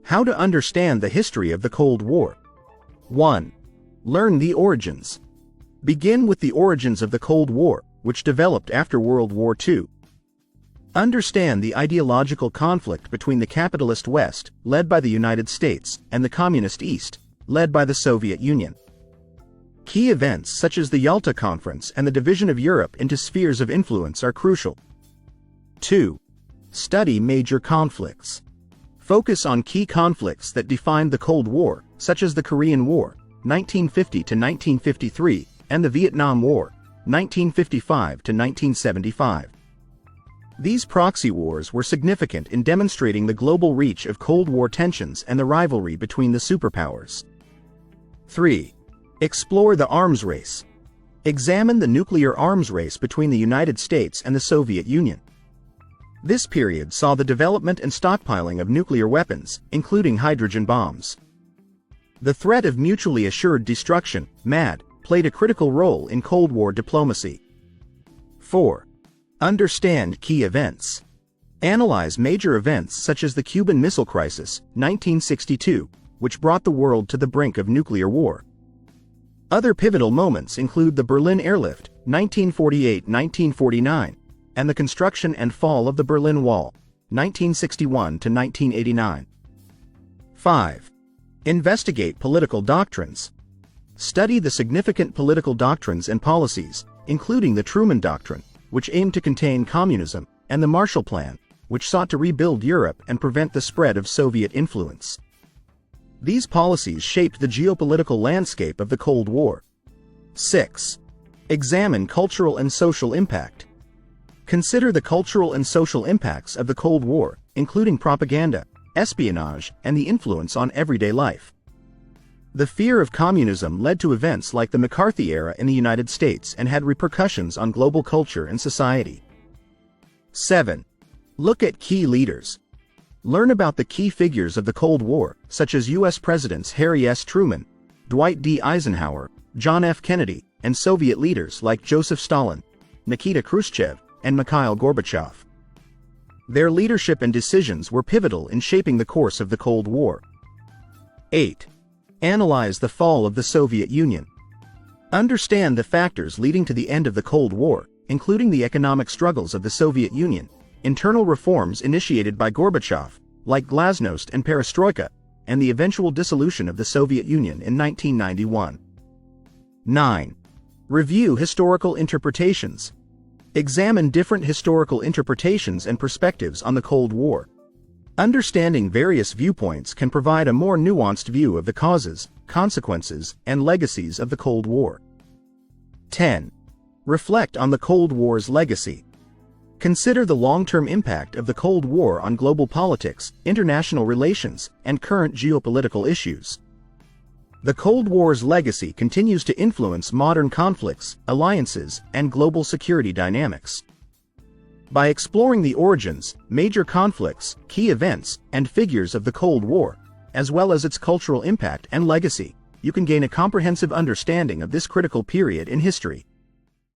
How to understand the history of the Cold War. 1. Learn the origins. Begin with the origins of the Cold War, which developed after World War II. Understand the ideological conflict between the capitalist West, led by the United States, and the communist East, led by the Soviet Union. Key events such as the Yalta Conference and the division of Europe into spheres of influence are crucial. 2. Study major conflicts. Focus on key conflicts that defined the Cold War, such as the Korean War, 1950 to 1953, and the Vietnam War, 1955 to 1975. These proxy wars were significant in demonstrating the global reach of Cold War tensions and the rivalry between the superpowers. 3. Explore the arms race. Examine the nuclear arms race between the United States and the Soviet Union. This period saw the development and stockpiling of nuclear weapons, including hydrogen bombs. The threat of mutually assured destruction, MAD, played a critical role in Cold War diplomacy. 4. Understand key events. Analyze major events such as the Cuban Missile Crisis, 1962, which brought the world to the brink of nuclear war. Other pivotal moments include the Berlin Airlift, 1948-1949, and the construction and fall of the Berlin Wall, 1961 to 1989. 5. Investigate political doctrines. Study the significant political doctrines and policies, including the Truman Doctrine, which aimed to contain communism, and the Marshall Plan, which sought to rebuild Europe and prevent the spread of Soviet influence. These policies shaped the geopolitical landscape of the Cold War. 6. Examine cultural and social impact. Consider the cultural and social impacts of the Cold War, including propaganda, espionage, and the influence on everyday life. The fear of communism led to events like the McCarthy era in the United States and had repercussions on global culture and society. 7. Look at key leaders. Learn about the key figures of the Cold War, such as U.S. Presidents Harry S. Truman, Dwight D. Eisenhower, John F. Kennedy, and Soviet leaders like Joseph Stalin, Nikita Khrushchev, and Mikhail Gorbachev. Their leadership and decisions were pivotal in shaping the course of the Cold War. 8. Analyze the fall of the Soviet Union. Understand the factors leading to the end of the Cold War, including the economic struggles of the Soviet Union, internal reforms initiated by Gorbachev, like Glasnost and Perestroika, and the eventual dissolution of the Soviet Union in 1991. 9. Review historical interpretations. Examine different historical interpretations and perspectives on the Cold War. Understanding various viewpoints can provide a more nuanced view of the causes, consequences, and legacies of the Cold War. 10. Reflect on the Cold War's legacy. Consider the long-term impact of the Cold War on global politics, international relations, and current geopolitical issues. The Cold War's legacy continues to influence modern conflicts, alliances, and global security dynamics. By exploring the origins, major conflicts, key events, and figures of the Cold War, as well as its cultural impact and legacy, you can gain a comprehensive understanding of this critical period in history.